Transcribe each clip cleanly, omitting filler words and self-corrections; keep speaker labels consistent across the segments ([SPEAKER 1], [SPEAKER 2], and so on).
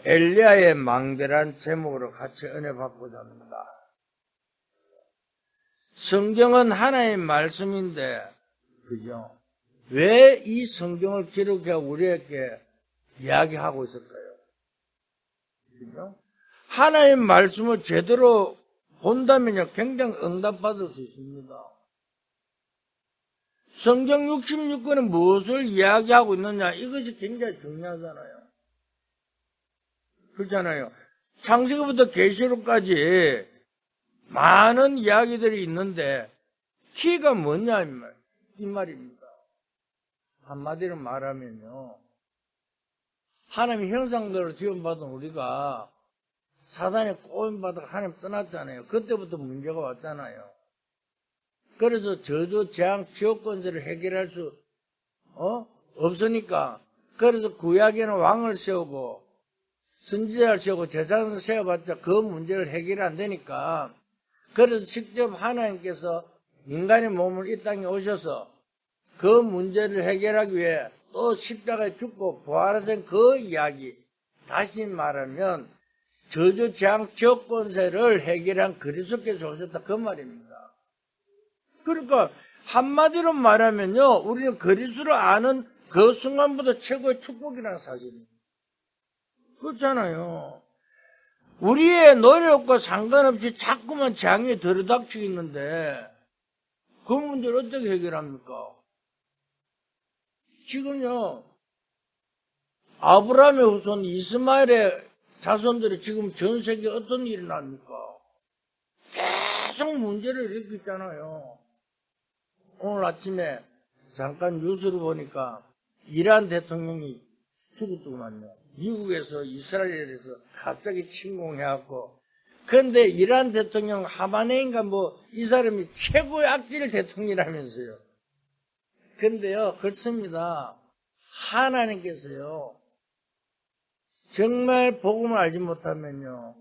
[SPEAKER 1] 엘리야의 망대란 제목으로 같이 은혜 받고자 합니다. 성경은 하나님의 말씀인데, 그죠? 왜 이 성경을 기록해 우리에게 이야기하고 있을까요? 그죠? 하나님의 말씀을 제대로 본다면요, 굉장히 응답받을 수 있습니다. 성경 66권은 무엇을 이야기하고 있느냐, 이것이 굉장히 중요하잖아요. 그렇잖아요. 창세기부터 계시록까지 많은 이야기들이 있는데 키가 뭐냐 이 말입니다. 한마디로 말하면요, 하나님의 형상대로 지원받은 우리가 사단의 꼬임받아 하나님 떠났잖아요. 그때부터 문제가 왔잖아요. 그래서 저주, 재앙, 지옥 권세를 해결할 수 없으니까, 그래서 구약에는 왕을 세우고 선지자를 세우고 제사장을 세워봤자 그 문제를 해결이 안 되니까, 그래서 직접 하나님께서 인간의 몸을 이 땅에 오셔서 그 문제를 해결하기 위해 또 십자가에 죽고 부활하신 그 이야기, 다시 말하면 저주, 재앙, 지옥 권세를 해결한 그리스도께서 오셨다, 그 말입니다. 그러니까 한마디로 말하면요, 우리는 그리스도를 아는 그 순간부터 최고의 축복이라는 사실입니다. 그렇잖아요. 우리의 노력과 상관없이 자꾸만 재앙이 들이닥치고 있는데 그 문제를 어떻게 해결합니까? 지금요, 아브라함의 후손 이스마엘의 자손들이 지금 전 세계에 어떤 일이 납니까? 계속 문제를 일으키고 있잖아요. 오늘 아침에 잠깐 뉴스를 보니까 이란 대통령이 죽었더만요. 미국에서 이스라엘에서 갑자기 침공해갖고, 그런데 이란 대통령 하마네인가 이 사람이 최고의 악질 대통령이라면서요. 근데요, 그렇습니다. 하나님께서요, 정말 복음을 알지 못하면요,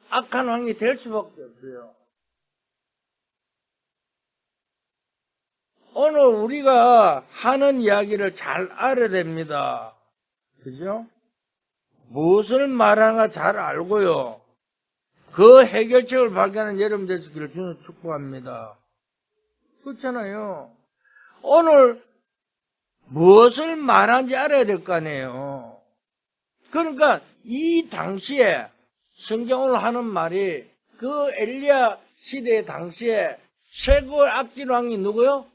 [SPEAKER 1] 악한 왕이 될 수밖에 없어요. 오늘 우리가 하는 이야기를 잘 알아야 됩니다. 그죠? 무엇을 말하는가 잘 알고요, 그 해결책을 발견하는 여러분 되시기를 주는 축복합니다. 그렇잖아요. 오늘 무엇을 말하는지 알아야 될 거 아니에요. 그러니까 이 당시에 성경 오늘 하는 말이 그 엘리야 시대 당시에 최고의 악질 왕이 누구요?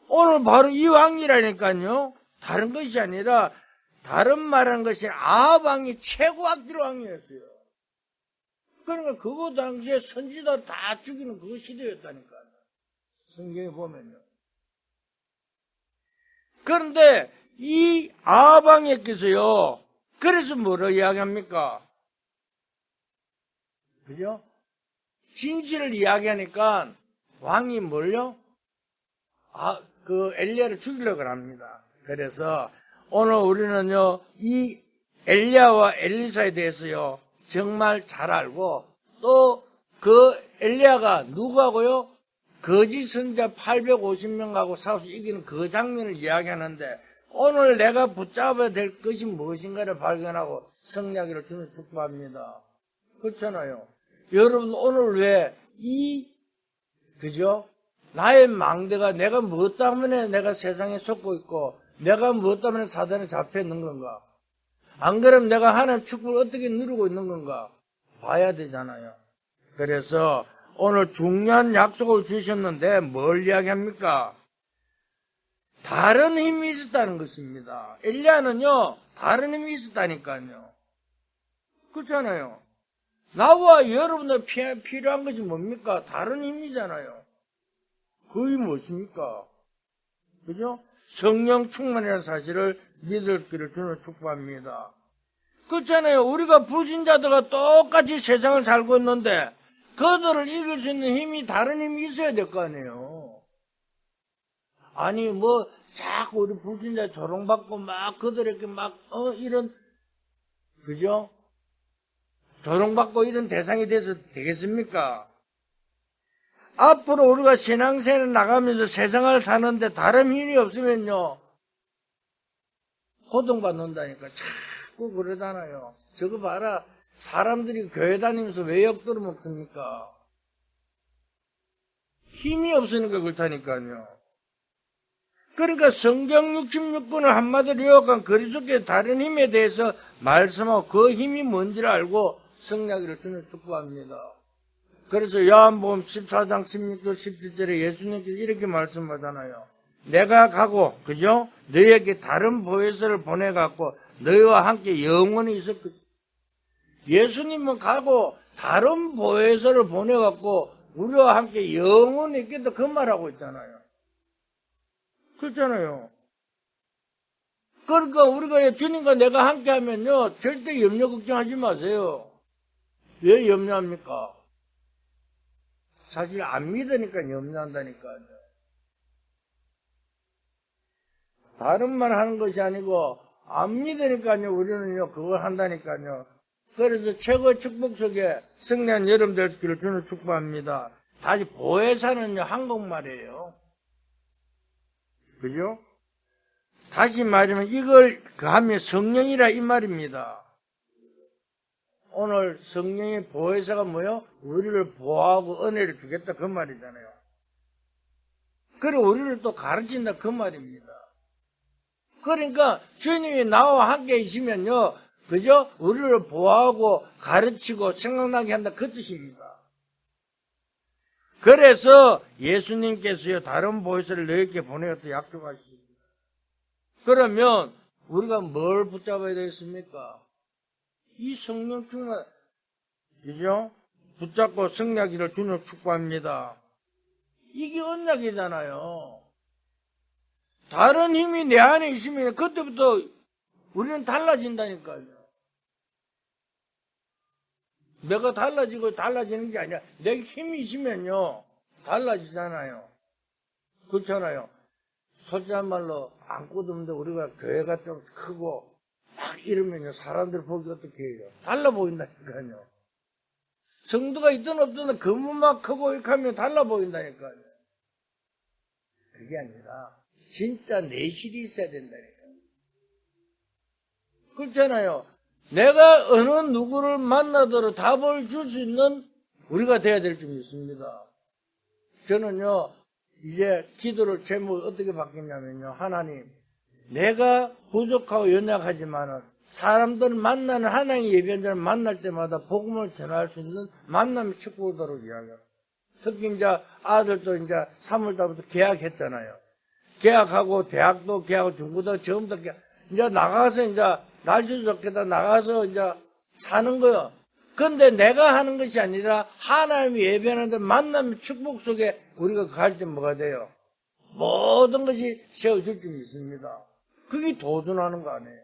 [SPEAKER 1] 오늘 바로 이 왕이라니까요. 다른 것이 아니라, 다른 말하는 것이 아합 왕이 최고 악질 왕이었어요. 그러니까 그거 당시에 선지자 다 죽이는 그 시대였다니까요. 성경에 보면요. 그런데 이 아합 왕에게서요, 그래서 뭐라고 이야기합니까? 그죠? 진실을 이야기하니까 왕이 뭘요? 그 엘리야를 죽이려고 합니다. 그래서 오늘 우리는요, 이 엘리야와 엘리사에 대해서요, 정말 잘 알고, 또 그 엘리야가 누구하고요? 거짓 선지자 850명하고 싸워서 이기는 그 장면을 이야기하는데, 오늘 내가 붙잡아야 될 것이 무엇인가를 발견하고 승리하기를 주는 축복합니다. 그렇잖아요. 여러분, 오늘 왜 그죠? 나의 망대가 내가 무엇 때문에 내가 세상에 속고 있고, 내가 무엇 때문에 사단에 잡혀 있는 건가? 안 그러면 내가 하나님 축복을 어떻게 누리고 있는 건가? 봐야 되잖아요. 그래서 오늘 중요한 약속을 주셨는데 뭘 이야기합니까? 다른 힘이 있었다는 것입니다. 엘리야는요, 다른 힘이 있었다니까요. 그렇잖아요. 나와 여러분들 필요한 것이 뭡니까? 다른 힘이잖아요. 그게 무엇입니까? 그죠? 성령 충만이라는 사실을 믿을 길을 주는 축복합니다. 그렇잖아요. 우리가 불신자들과 똑같이 세상을 살고 있는데 그들을 이길 수 있는 힘이, 다른 힘이 있어야 될 거 아니에요. 아니 자꾸 우리 불신자 조롱받고 그들에게 이런, 그죠? 조롱받고 이런 대상이 돼서 되겠습니까? 앞으로 우리가 신앙생활 나가면서 세상을 사는데 다른 힘이 없으면요, 고통받는다니까. 자꾸 그러잖아요. 저거 봐라. 사람들이 교회 다니면서 왜 역도를 먹습니까? 힘이 없으니까 그렇다니까요. 그러니까 성경 66권을 한마디로 요약한 그리스도의 다른 힘에 대해서 말씀하고 그 힘이 뭔지를 알고 승리하기를 주는 축복합니다. 그래서 요한복음 14장 16절 17절에 예수님께서 이렇게 말씀하잖아요. 내가 가고 그죠? 너희에게 다른 보혜사를 보내갖고 너희와 함께 영원히 있을 것이다. 예수님은 가고 다른 보혜사를 보내갖고 우리와 함께 영원히 있겠다 그 말하고 있잖아요. 그렇잖아요. 그러니까 우리가 주님과 내가 함께 하면요 절대 염려 걱정하지 마세요. 왜 염려합니까? 사실 안 믿으니까 염려한다니까요. 다른 말 하는 것이 아니고 안 믿으니까요 우리는요 그걸 한다니까요. 그래서 최고의 축복 속에 승리한 여러분 될 수 있기를 주는 축복합니다. 다시 보혜사는요 한국말이에요. 그죠? 다시 말하면 이걸 하면 성령이라 이 말입니다. 오늘 성령의 보혜사가 뭐요? 우리를 보호하고 은혜를 주겠다 그 말이잖아요. 그리고 우리를 또 가르친다 그 말입니다. 그러니까 주님이 나와 함께 있으면요 그죠? 우리를 보호하고 가르치고 생각나게 한다 그 뜻입니다. 그래서 예수님께서요 다른 보혜사를 너희에게 보내겠다 약속하십니다. 그러면 우리가 뭘 붙잡아야 되겠습니까? 이 성령 충만, 그죠? 붙잡고 승리하기를 주님 축복합니다. 이게 언약이잖아요. 다른 힘이 내 안에 있으면 그때부터 우리는 달라진다니까요. 내가 달라지는 게 아니라 내 힘이 있으면요 달라지잖아요. 그렇잖아요. 솔직한 말로 안 꾸듬는데 우리가 교회가 좀 크고 막 이러면요 사람들 보기 어떻게 해요? 달라 보인다니까요. 성도가 있든 없든 건물만 크고 이렇게 하면 달라 보인다니까요. 그게 아니라 진짜 내실이 있어야 된다니까요. 그렇잖아요. 내가 어느 누구를 만나더라도 답을 줄 수 있는 우리가 돼야 될 줄 믿습니다. 저는요 이제 기도를 제목을 어떻게 바뀌냐면요 하나님 내가 부족하고 연약하지만은 사람들 만나는 하나님의 예배자를 만날 때마다 복음을 전할 수 있는 만남의 축복도록 이야기해요. 특히 이제 아들도 이제 3월달부터 계약했잖아요. 계약하고 대학도 계약하고 중고등학교 처음부터 계약. 이제 나가서 이제 날씨 좋겠다 나가서 이제 사는 거요. 근데 내가 하는 것이 아니라 하나님이 예배하는데 만남의 축복 속에 우리가 갈 때 뭐가 돼요? 모든 것이 세워질 줄 믿습니다. 그게 도전하는 거 아니에요.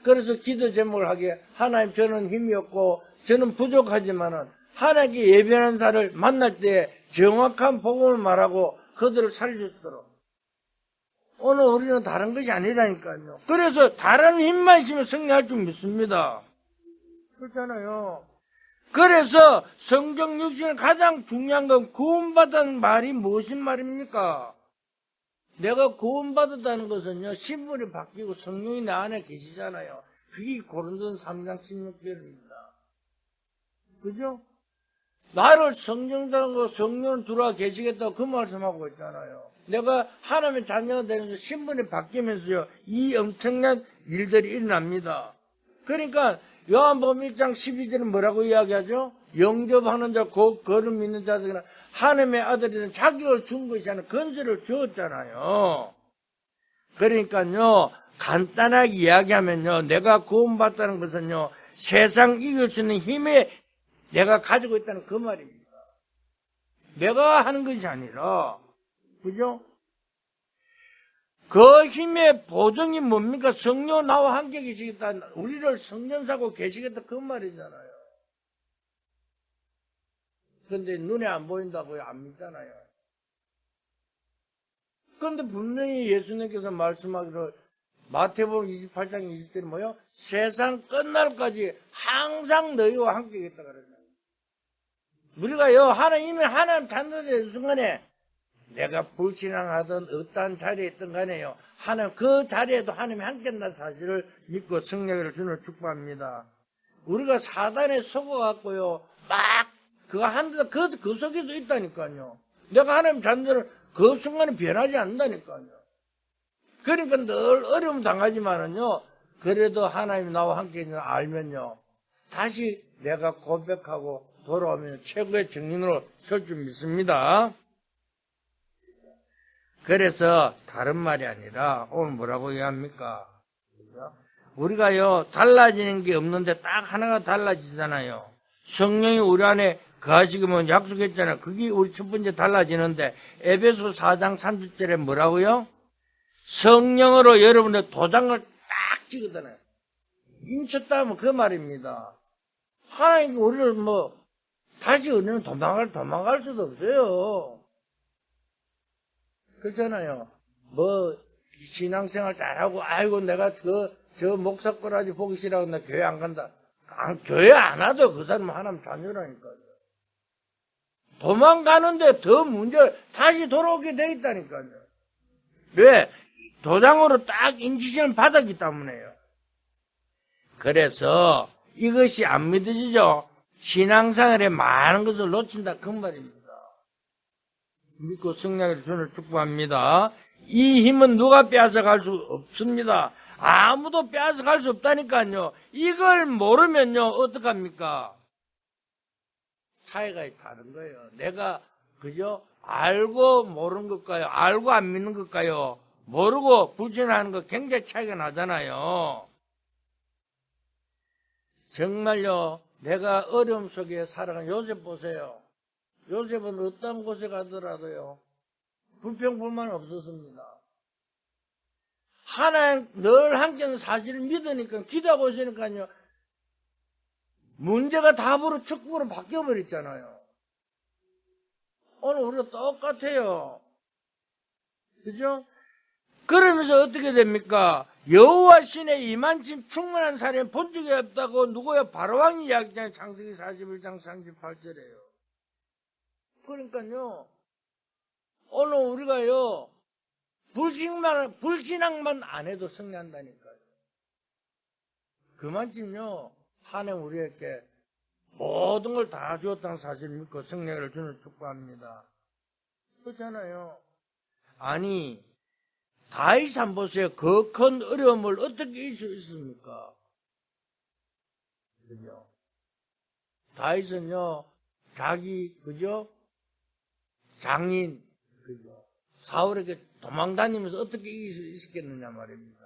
[SPEAKER 1] 그래서 기도 제목을 하기에 하나님 저는 힘이 없고 저는 부족하지만은 하나님께 예배하는 자를 만날 때 정확한 복음을 말하고 그들을 살려주도록. 오늘 우리는 다른 것이 아니라니까요. 그래서 다른 힘만 있으면 승리할 줄 믿습니다. 그렇잖아요. 그래서 성경 6장의 가장 중요한 건 구원받은 말이 무슨 말입니까? 내가 구원받았다는 것은요 신분이 바뀌고 성령이 내 안에 계시잖아요. 그게 고린도서 3장 16절입니다. 그죠? 나를 성령자고 성령을 들어와 계시겠다고 그 말씀하고 있잖아요. 내가 하나님의 자녀가 되면서 신분이 바뀌면서요 이 엄청난 일들이 일어납니다. 그러니까 요한복음 1장 12절은 뭐라고 이야기하죠? 영접하는 자, 곧 그를 믿는 자들은 하나님의 아들이라는 자격을 준 것이 아니라 건설을 주었잖아요. 그러니까요, 간단하게 이야기하면요, 내가 구원받다는 것은요, 세상 이길 수 있는 힘에 내가 가지고 있다는 그 말입니다. 내가 하는 것이 아니라, 그죠? 그 힘의 보정이 뭡니까? 성령 나와 함께 계시겠다. 우리를 성령사고 계시겠다. 그 말이잖아요. 그런데 눈에 안 보인다고요? 안 믿잖아요. 그런데 분명히 예수님께서 말씀하기를 마태복음 28장 20절에 뭐요? 세상 끝날까지 항상 너희와 함께 있겠다 그러잖아요. 우리가요, 하나님 자녀된 순간에 내가 불신앙하던 어떠한 자리에 있던 간에요. 하나님 그 자리에도 하나님이 함께한다는 사실을 믿고 승리를 주는 축복합니다. 우리가 사단에 속아갖고요. 막 그거 하는데 그 속에도 있다니까요. 내가 하나님 자녀를 그 순간에 변하지 않는다니까요. 그러니까 늘 어려움 당하지만은요. 그래도 하나님이 나와 함께 있는 알면요. 다시 내가 고백하고 돌아오면 최고의 증인으로 설 줄 믿습니다. 그래서 다른 말이 아니라 오늘 뭐라고 얘기합니까? 우리가요 달라지는 게 없는데 딱 하나가 달라지잖아요. 성령이 우리 안에 거하시기면 약속했잖아요. 그게 우리 첫 번째 달라지는데 에베소 4장 30절에 뭐라고요? 성령으로 여러분의 도장을 딱 찍었잖아요. 인쳤다면 그 말입니다. 하나님이 우리를 다시 우리는 도망갈 수도 없어요. 그렇잖아요. 신앙생활 잘하고, 아이고, 내가 저 목사 거라지 보기 싫어하고 나 교회 안 간다. 교회 안 와도 그 사람은 하나님 자녀라니까요. 도망가는데 더 다시 돌아오게 돼 있다니까요. 왜? 도장으로 딱 인지심을 받았기 때문에요. 그래서 이것이 안 믿어지죠? 신앙생활에 많은 것을 놓친다 그 말입니다. 믿고 승리하기를 주를 축복합니다. 이 힘은 누가 빼앗아갈 수 없습니다. 아무도 빼앗아갈 수 없다니까요. 이걸 모르면요 어떡합니까? 차이가 다른 거예요. 내가 그죠? 알고 모르는 것과요, 알고 안 믿는 것과요, 모르고 불신하는 것 굉장히 차이가 나잖아요. 정말요, 내가 어려움 속에 살아간 요셉 보세요. 요셉은 어떤 곳에 가더라도요, 불평불만 없었습니다. 하나님 늘 함께하는 사실을 믿으니까, 기도하고 있으니까요, 문제가 답으로 축복으로 바뀌어버렸잖아요. 오늘 우리가 똑같아요. 그죠? 그러면서 어떻게 됩니까? 여호와 신의 이만큼 충만한 사람이 본 적이 없다고 누구야? 바로왕이 이야기잖아요. 창세기 41장 38절에요. 그러니까요, 오늘 우리가요, 불신앙만 안 해도 승리한다니까요. 그만큼요, 하나님 우리에게 모든 걸 다 주었다는 사실을 믿고 승리를 주는 축복합니다. 그렇잖아요. 아니, 다윗 한 보세요. 그 큰 어려움을 어떻게 이길 수 있습니까? 그죠? 다윗은요, 그죠? 장인, 그죠? 사울에게 도망다니면서 어떻게 이길 수 있었겠느냐 말입니다.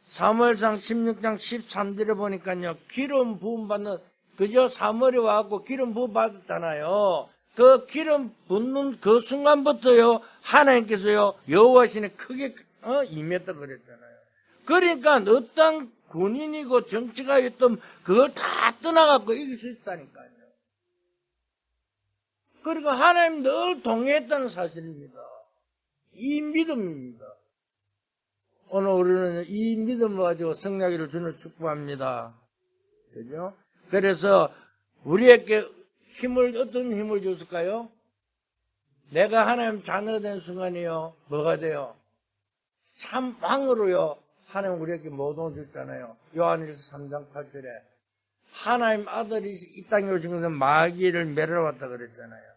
[SPEAKER 1] 사무엘상 16장 13절에 보니까요, 기름 부음 받는, 그죠? 사무엘이 와갖고 기름 부음 받았잖아요. 그 기름 붓는 그 순간부터요, 하나님께서요, 여호와신에 크게 임했다 그랬잖아요. 그러니까 어떤 군인이고 정치가 있던 그걸 다 떠나갖고 이길 수 있다니까요. 그러니까 하나님 늘 동행했다는 사실입니다. 이 믿음입니다. 오늘 우리는 이 믿음을 가지고 승리하기를 주는 축복합니다. 그죠? 그래서 우리에게 어떤 힘을 줬을까요? 내가 하나님 자녀 된 순간이요, 뭐가 돼요? 참 왕으로요, 하나님 우리에게 모든 걸 줬잖아요. 요한일서 3장 8절에 하나님 아들이 이 땅에 오신 것은 마귀를 멸하러 그랬잖아요.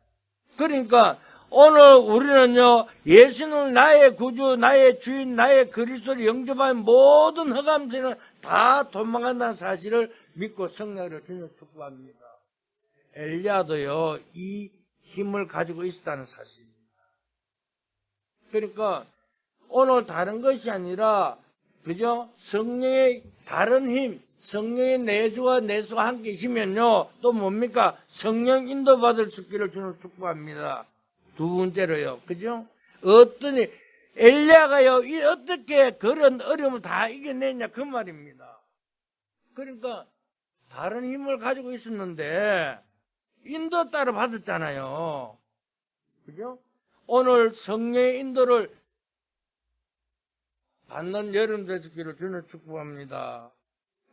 [SPEAKER 1] 그러니까 오늘 우리는요, 예수는 나의 구주, 나의 주인, 나의 그리스도를 영접한 모든 흑암세는 다 도망간다는 사실을 믿고 승리를 주님 축복합니다. 엘리야도요, 이 힘을 가지고 있었다는 사실입니다. 그러니까 오늘 다른 것이 아니라, 그죠? 성령의 다른 힘, 성령의 내주와 내수가 함께 있으면요, 또 뭡니까? 성령 인도받을 수 있기를 주는 축복합니다. 두 번째로요, 그죠? 엘리야가요, 어떻게 그런 어려움을 다 이겨냈냐, 그 말입니다. 그러니까 다른 힘을 가지고 있었는데 인도 따라 받았잖아요. 그죠? 오늘 성령의 인도를 받는 여러분 되시기를 주는 축복합니다.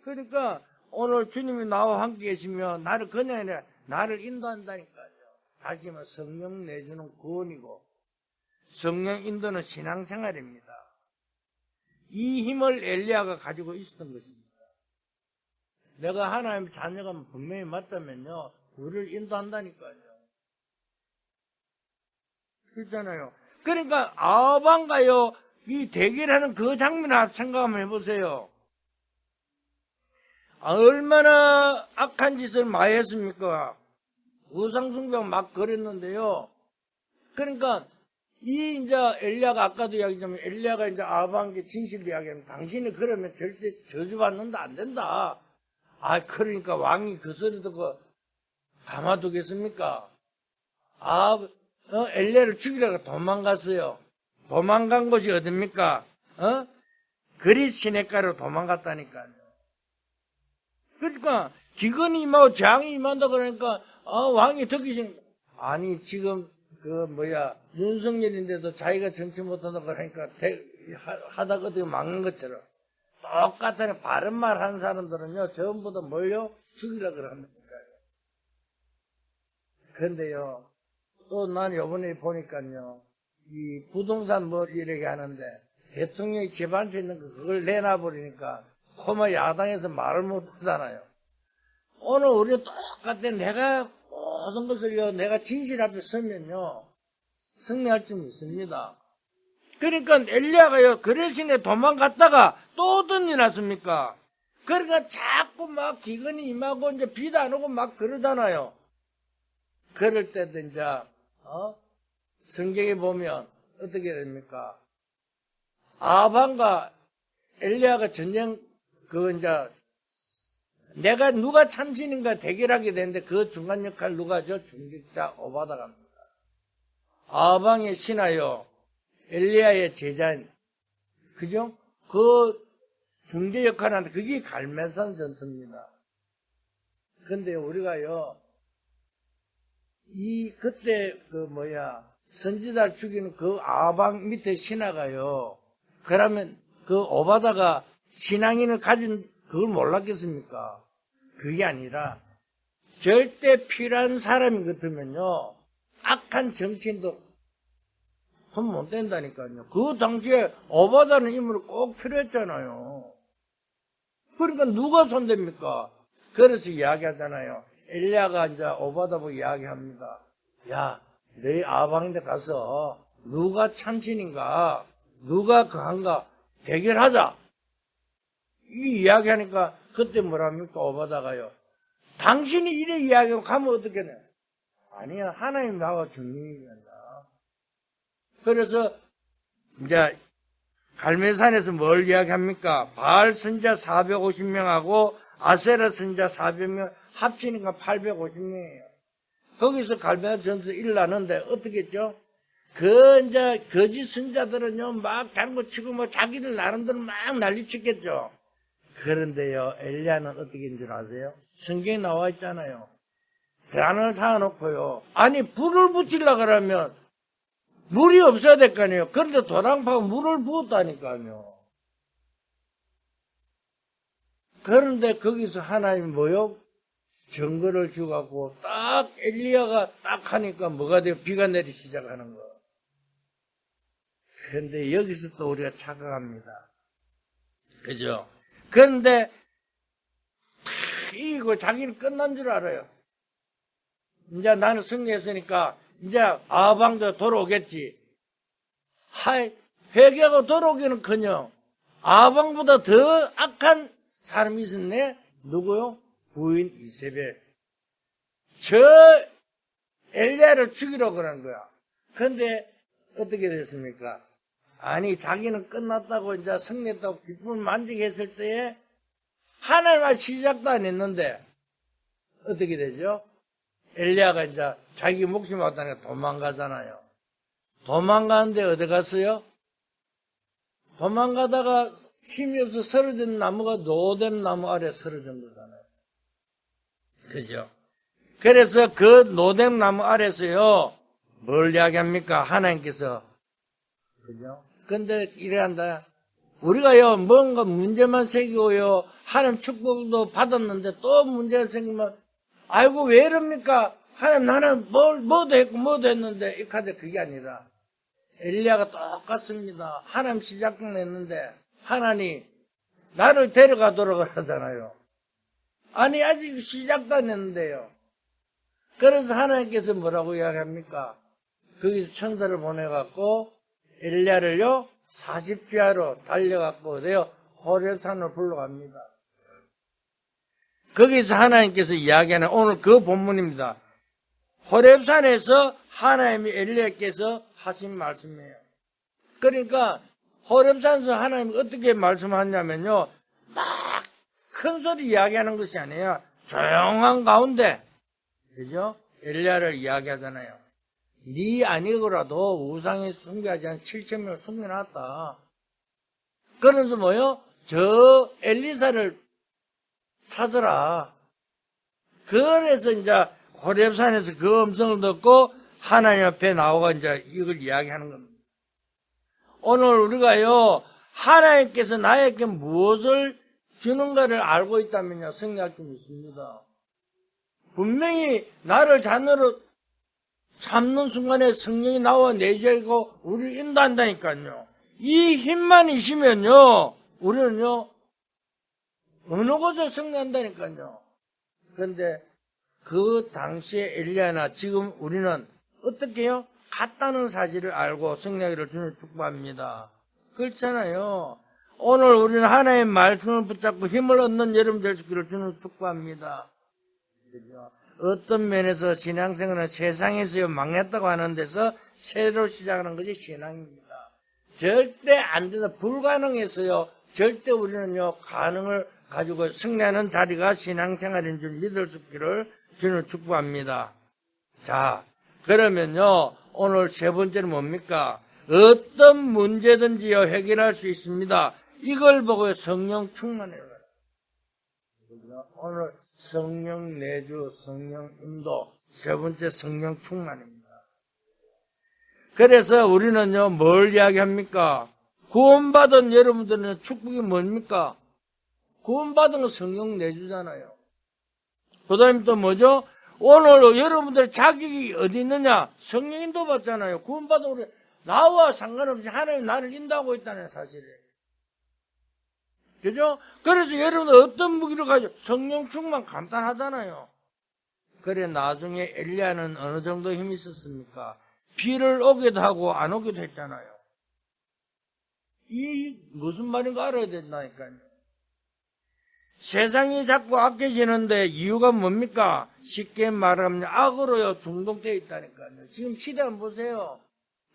[SPEAKER 1] 그러니까 오늘 주님이 나와 함께 계시면 나를 그냥 아니라 나를 인도한다니까요. 다시 말해 성령 내주는 구원이고, 성령 인도는 신앙생활입니다. 이 힘을 엘리야가 가지고 있었던 것입니다. 내가 하나님의 자녀가 분명히 맞다면요, 우리를 인도한다니까요. 그렇잖아요. 그러니까 아합과요 이 대결하는 그 장면을 생각 한번 해보세요. 얼마나 악한 짓을 많이 했습니까? 우상숭배하고 막 그랬는데요. 그러니까 이 이제 엘리야가 아까도 이야기했지만 엘리야가 이제 아합에게 진실을 이야기하면 당신이 그러면 절대 저주받는다 안 된다. 아 그러니까 왕이 그 소리 듣고 가만두겠습니까? 엘리야를 죽이려고 도망갔어요. 도망간 곳이 어딥니까? 그리 시냇가로 도망갔다니까요. 그러니까 기근이 임하고 재앙이 임한다 그러니까 왕이 듣기 싫은 아니 지금 윤석열인데도 자기가 정치 못한다 그러니까 하다가 어떻게 막는 것처럼 똑같은 바른 말 한 사람들은요 전부 다 몰려 죽이려고 그러니까요. 그런데요 또 난 요번에 보니까요 이 부동산 이렇게 하는데 대통령이 집 앉아 있는 거 그걸 내놔버리니까 코마 야당에서 말을 못 하잖아요. 오늘 우리 똑같아 내가 모든 것을요 내가 진실 앞에 서면요 승리할 줄 믿습니다. 그러니까 엘리야가요 그레신에 도망갔다가 또 어떤 일 났습니까? 그러니까 자꾸 막 기근이 임하고 이제 비도 안 오고 막 그러잖아요. 그럴 때도 이제 성경에 보면 어떻게 됩니까? 아합과 엘리야가 전쟁 이제 내가 누가 참신인가 대결하게 되는데 그 중간 역할 누가죠? 중직자 오바다가 합니다. 아합왕의 신하요 엘리야의 제자인 그죠? 그 중재 역할을 하는데 그게 갈멜산 전투입니다. 그런데 우리가요 그때 선지자를 죽이는 그 아합왕 밑에 신하가요 그러면 그 오바다가 신앙인을 가진 그걸 몰랐겠습니까? 그게 아니라 절대 필요한 사람이 같으면요 악한 정치인도 손 못 댄다니까요. 그 당시에 오바다는 인물이 꼭 필요했잖아요. 그러니까 누가 손댑니까? 그래서 이야기하잖아요. 엘리야가 이제 오바다 보고 이야기합니다. 야, 너희 아방인데 가서 누가 참신인가, 누가 그한가 대결하자. 이 이야기하니까 그때 뭐랍니까? 오바다가요. 당신이 이래 이야기하고 가면 어떻게 돼? 아니야, 하나님 나와 증인이란다. 그래서 이제 갈멜산에서 뭘 이야기합니까? 바알 선자 450명하고 아세라 선자 400명 합치니까 850명이에요. 거기서 갈멜산 전투 일어나는데 어떻게 했죠? 이제 거짓 선자들은요 막 장구치고 뭐 자기들 나름대로 막 난리쳤겠죠. 그런데요 엘리야는 어떻게 했는 줄 아세요? 성경에 나와 있잖아요. 배안을 사놓고요. 아니 불을 붙이려고 그러면 물이 없어야 될 거 아니에요. 그런데 도랑파가 물을 부었다니까요. 그런데 거기서 하나님이 뭐요? 정거를 주갖고 딱 엘리야가 딱 하니까 뭐가 돼요? 비가 내리기 시작하는 거. 그런데 여기서 또 우리가 착각합니다. 그죠? 그런데 이거 자기는 끝난 줄 알아요. 이제 나는 승리했으니까 이제 아합왕도 돌아오겠지. 회개하고 돌아오기는커녕 아합왕보다 더 악한 사람이 있었네. 누구요? 부인 이세벨. 저 엘리야를 죽이려고 그러는 거야. 그런데 어떻게 됐습니까? 아니 자기는 끝났다고 이제 승리했다고 기쁨을 만족했을 때에 하나님과 시작도 안 했는데 어떻게 되죠? 엘리야가 이제 자기 목숨이 왔다니까 도망가잖아요. 도망가는데 어디 갔어요? 도망가다가 힘이 없어 쓰러진 나무가 노뎀 나무 아래 쓰러진 거잖아요. 그죠? 그래서 그 노뎀 나무 아래서요 뭘 이야기합니까? 하나님께서 그죠? 근데 이래 한다. 우리가요 뭔가 문제만 생기고요 하나님 축복도 받았는데 또 문제가 생기면 아이고 왜 이럽니까? 하나님 나는 뭐도 했고 뭐도 했는데 이 카드 그게 아니라 엘리야가 똑같습니다. 하나님 시작을 냈는데 하나님 나를 데려가도록 하잖아요. 아니 아직 시작도 안 했는데요. 그래서 하나님께서 뭐라고 이야기합니까? 거기서 천사를 보내갖고 엘리야를요 40지하로 달려갖고 어디요? 호렙산으로 불러갑니다. 거기서 하나님께서 이야기하는 오늘 그 본문입니다. 호렙산에서 하나님이 엘리야께서 하신 말씀이에요. 그러니까 호렙산에서 하나님이 어떻게 말씀하냐면요, 막 큰 소리 이야기하는 것이 아니에요. 조용한 가운데, 그죠? 엘리야를 이야기하잖아요. 네 아니고라도 우상에 숭배하지 않은 7,000명을 숨겨놨다. 그러면서 뭐요? 저 엘리사를 찾아라. 그래서 이제 호렙산에서 그 음성을 듣고 하나님 앞에 나오가 이제 이걸 이야기하는 겁니다. 오늘 우리가요, 하나님께서 나에게 무엇을 주는가를 알고 있다면요, 승리할 줄 믿습니다. 분명히 나를 자녀로 참는 순간에 성령이 나와 내주고 우리를 인도한다니까요. 이 힘만 있으면요, 우리는요, 어느 곳에 승리한다니까요. 그런데 그 당시에 엘리야나 지금 우리는 어떻게 해요? 같다는 사실을 알고 승리하기를 주님 축복합니다. 그렇잖아요. 오늘 우리는 하나님의 말씀을 붙잡고 힘을 얻는 여러분 될 수 있기를 주님 축복합니다. 그죠? 어떤 면에서 신앙생활은 세상에서 망했다고 하는 데서 새로 시작하는 것이 신앙입니다. 절대 안 된다. 불가능해서요. 절대 우리는요, 가능을 가지고 승리하는 자리가 신앙생활인 줄 믿을 수 있기를 주님 축복합니다. 자, 그러면요, 오늘 세 번째는 뭡니까? 어떤 문제든지요, 해결할 수 있습니다. 이걸 보고 성령 충만해요. 오늘 성령 내주, 성령 인도, 세 번째 성령 충만입니다. 그래서 우리는요, 뭘 이야기합니까? 구원받은 여러분들은 축복이 뭡니까? 구원받은 건 성령 내주잖아요. 그 다음에 또 뭐죠? 오늘 여러분들 자격이 어디 있느냐? 성령 인도 받잖아요. 구원받은 우리, 나와 상관없이 하나님 나를 인도하고 있다는 사실이에요. 그죠? 그래서 여러분들 어떤 무기를 가지고 성령 충만 간단하잖아요. 그래 나중에 엘리야는 어느 정도 힘이 있었습니까? 비를 오기도 하고 안 오기도 했잖아요. 이 무슨 말인가 알아야 된다니까요. 세상이 자꾸 악해지는데 이유가 뭡니까? 쉽게 말하면 악으로요 중독되어 있다니까요. 지금 시대 한번 보세요.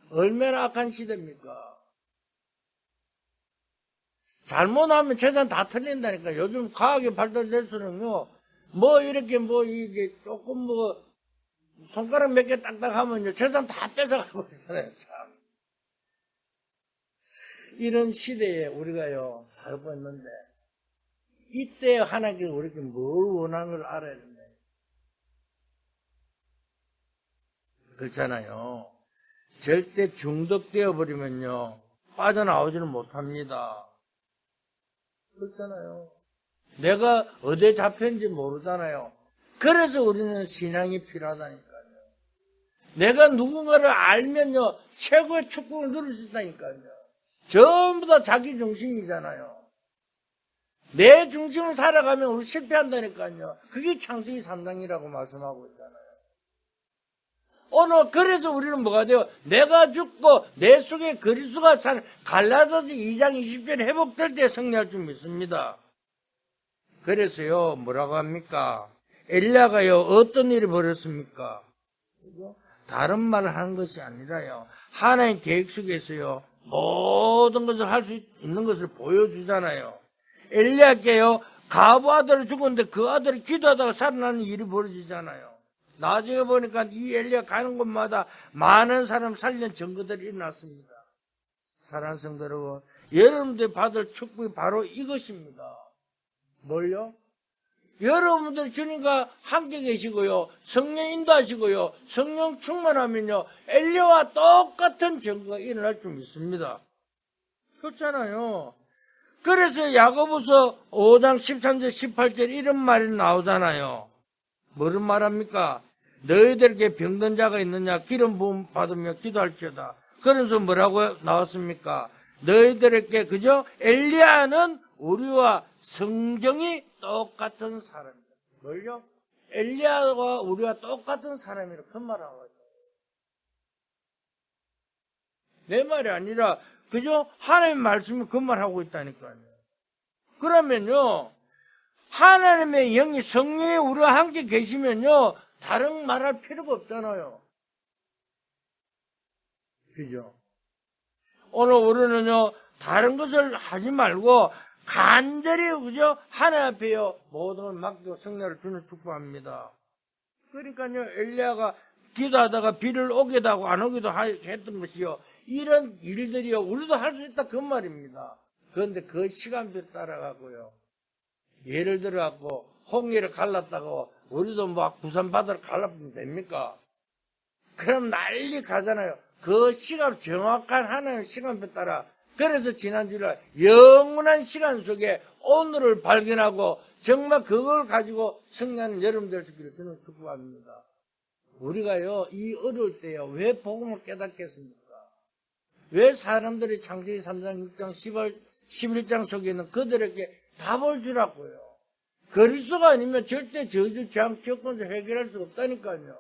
[SPEAKER 1] 얼마나 악한 시대입니까? 잘못하면 재산 다 털린다니까. 요즘 과학이 발달될수록요, 뭐 이렇게 뭐 이게 조금 뭐 손가락 몇 개 딱딱하면 재산 다 뺏어가고 있잖아요. 참. 이런 시대에 우리가요 살고 있는데 이때 하나님께서 우리에게 뭘 원하는 걸 알아야 된다. 그렇잖아요. 절대 중독되어 버리면요 빠져나오지는 못합니다. 그렇잖아요. 내가 어디에 잡혔는지 모르잖아요. 그래서 우리는 신앙이 필요하다니까요. 내가 누군가를 알면요 최고의 축복을 누릴 수 있다니까요. 전부 다 자기 중심이잖아요. 내 중심을 살아가면 우리 실패한다니까요. 그게 창세기 3장이라고 말씀하고 있잖아요. 오늘 그래서 우리는 뭐가 돼요? 내가 죽고 내 속에 그리스도가 사는 갈라디아서 2장 20절 회복될 때 승리할 줄 믿습니다. 그래서요 뭐라고 합니까? 엘리야가요 어떤 일이 벌었습니까? 다른 말을 하는 것이 아니라요 하나님 계획 속에서요 모든 것을 할 수 있는 것을 보여주잖아요. 엘리야께요 가부 아들을 죽었는데 그 아들이 기도하다가 살아나는 일이 벌어지잖아요. 나중에 보니까 이 엘리야 가는 곳마다 많은 사람 살리는 증거들이 일어났습니다. 사랑하는 성도 여러분, 여러분들이 받을 축복이 바로 이것입니다. 뭘요? 여러분들 주님과 함께 계시고요, 성령 인도하시고요, 성령 충만하면요 엘리야와 똑같은 증거가 일어날 줄 믿습니다. 그렇잖아요. 그래서 야고보서 5장 13절 18절 이런 말이 나오잖아요. 뭐를 말합니까? 너희들에게 병든 자가 있느냐? 기름 부음 받으며 기도할지어다. 그러면서 뭐라고 나왔습니까? 너희들에게 그죠? 엘리야는 우리와 성경이 똑같은 사람이다. 뭘요? 엘리야와 우리와 똑같은 사람이라 그 말하고 있다. 내 말이 아니라 그죠? 하나님 말씀이 그 말하고 있다니까요. 그러면요, 하나님의 영이 성령이 우리와 함께 계시면요, 다른 말할 필요가 없잖아요. 그죠? 오늘 우리는요, 다른 것을 하지 말고 간절히 그죠? 하나님 앞에요, 모든 걸 맡기고 성령을 주는 축복합니다. 그러니까요, 엘리야가 기도하다가 비를 오기도 하고 안 오기도 했던 것이요, 이런 일들이요, 우리도 할 수 있다 그 말입니다. 그런데 그 시간표 따라가고요, 예를 들어갖고 홍해를 갈랐다고 우리도 막 부산바다를 갈라보면 됩니까? 그럼 난리 가잖아요. 그 시간, 정확한 하나님의 시간표 따라. 그래서 지난주에 영원한 시간 속에 오늘을 발견하고 정말 그걸 가지고 승리하는 여러분 될 수 있기를 저는 축복합니다. 우리가요, 이 어려울 때요, 왜 복음을 깨닫겠습니까? 왜 사람들이 창세기 3장, 6장, 11장 속에 있는 그들에게 답을 주라고요. 그리스도가 아니면 절대 저주, 재앙, 지역권에서 해결할 수 없다니까요.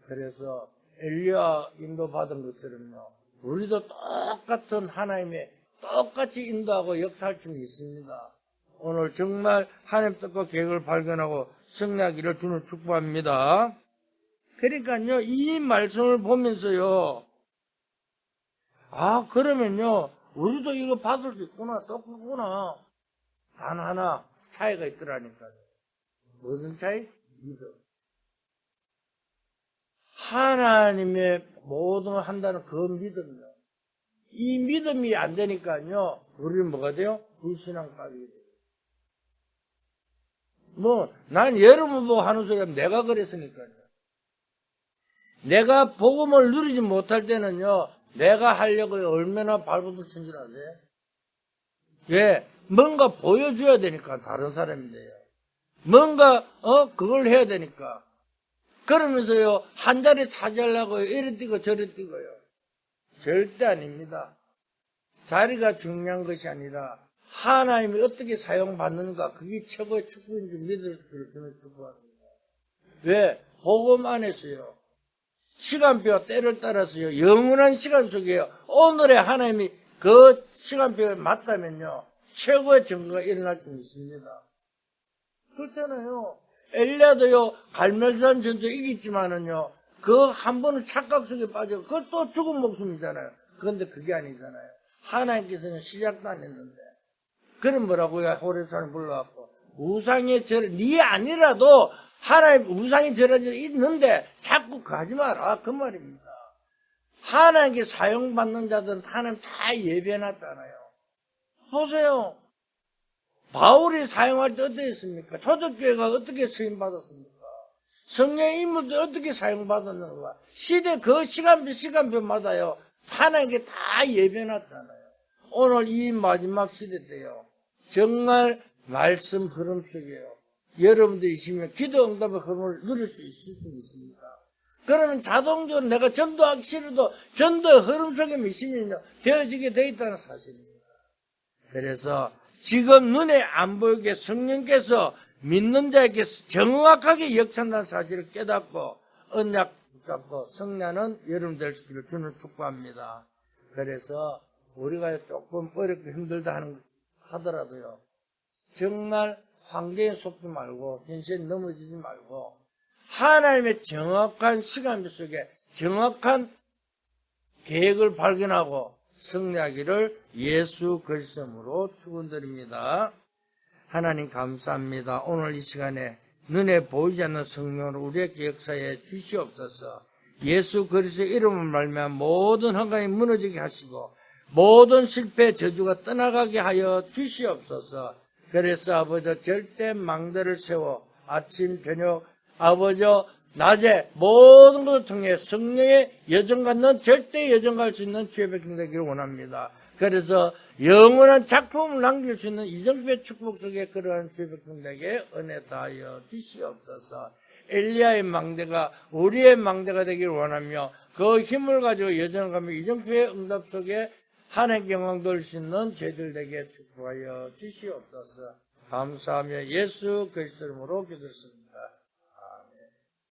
[SPEAKER 1] 그래서 엘리야 인도받은 것처럼요, 우리도 똑같은 하나님의 똑같이 인도하고 역사할 줄 있습니다. 오늘 정말 하나님 뜻과 계획을 발견하고 승리하기를 주는 축복합니다. 그러니까요, 이 말씀을 보면서요, 아, 그러면요, 우리도 이거 받을 수 있구나, 똑같구나. 단 하나 차이가 있더라니까요. 무슨 차이? 믿음. 하나님의 모든 걸 한다는 그 믿음이요. 이 믿음이 안 되니까요, 우리는 뭐가 돼요? 불신앙까지 돼요. 난 여러분 보고 하는 소리가 내가 그랬으니까요. 내가 복음을 누리지 못할 때는요, 내가 하려고 얼마나 발버둥 친 줄 아세요? 예, 뭔가 보여줘야 되니까, 다른 사람인데요. 뭔가, 그걸 해야 되니까. 그러면서요, 한 자리 차지하려고 이리 뛰고 저리 뛰고요. 절대 아닙니다. 자리가 중요한 것이 아니라, 하나님이 어떻게 사용받는가, 그게 최고의 축복인 줄 믿을 수 있기를 저는 축복합니다. 왜? 복음 안에서요, 시간표와 때를 따라서요, 영원한 시간 속에요, 오늘의 하나님이 그 시간표에 맞다면요, 최고의 증거가 일어날 줄 믿습니다. 그렇잖아요. 엘리야도요, 갈멜산 전투 이겼지만은요, 그 한 번은 착각 속에 빠져, 그걸 또 죽은 목숨이잖아요. 그런데 그게 아니잖아요. 하나님께서는 시작도 안 했는데. 그럼 뭐라고요? 호레산을 불러갖고, 우상의 절, 네 아니라도 하나님 우상의 절이 있는데 자꾸 가지 마라. 그 말입니다. 하나님께 사용받는 자들은 하나님 다 예배해놨잖아요. 보세요. 바울이 사용할 때 어떻습니까? 초대교회가 어떻게 쓰임받았습니까? 성령의 인물들이 어떻게 사용받았는가? 시대 그 시간표마다요, 하나님께 다 예배해놨잖아요. 오늘 이 마지막 시대 때요, 정말 말씀 흐름 속에요, 여러분들이 있으면 기도 응답의 흐름을 누릴 수 있을 수 있습니다. 그러면 자동적으로 내가 전도하기 싫어도 전도 흐름 속에 있으면요, 되어지게 되어 있다는 사실입니다. 그래서 지금 눈에 안 보이게 성령께서 믿는 자에게 정확하게 역사한다는 사실을 깨닫고 언약 붙잡고 승리하는 여러분 될 수 있기를 주는 축복합니다. 그래서 우리가 조금 어렵고 힘들다 하더라도요, 정말 환경에 속지 말고 현실에 넘어지지 말고 하나님의 정확한 시간 속에 정확한 계획을 발견하고 승리하기를 예수 그리스도로 축원드립니다. 하나님 감사합니다. 오늘 이 시간에 눈에 보이지 않는 성령으로 우리에게 역사해 주시옵소서. 예수 그리스도의 이름을 말미암아 모든 허감이 무너지게 하시고 모든 실패 저주가 떠나가게 하여 주시옵소서. 그래서 아버지 절대 망대를 세워 아침 저녁 아버지 낮에 모든 것을 통해 성령의 여정 갖는 절대 여정 갈 수 있는 주의 백성 되기를 원합니다. 그래서 영원한 작품을 남길 수 있는 이정표의 축복 속에 그러한 주의 백성에게 은혜 다하여 주시옵소서. 엘리야의 망대가 우리의 망대가 되기를 원하며 그 힘을 가지고 여정을 가며 이정표의 응답 속에 하나님께 영광 돌릴 수 있는 저희들에게 축복하여 주시옵소서. 감사하며 예수 그리스도 이름으로 기도했습니다.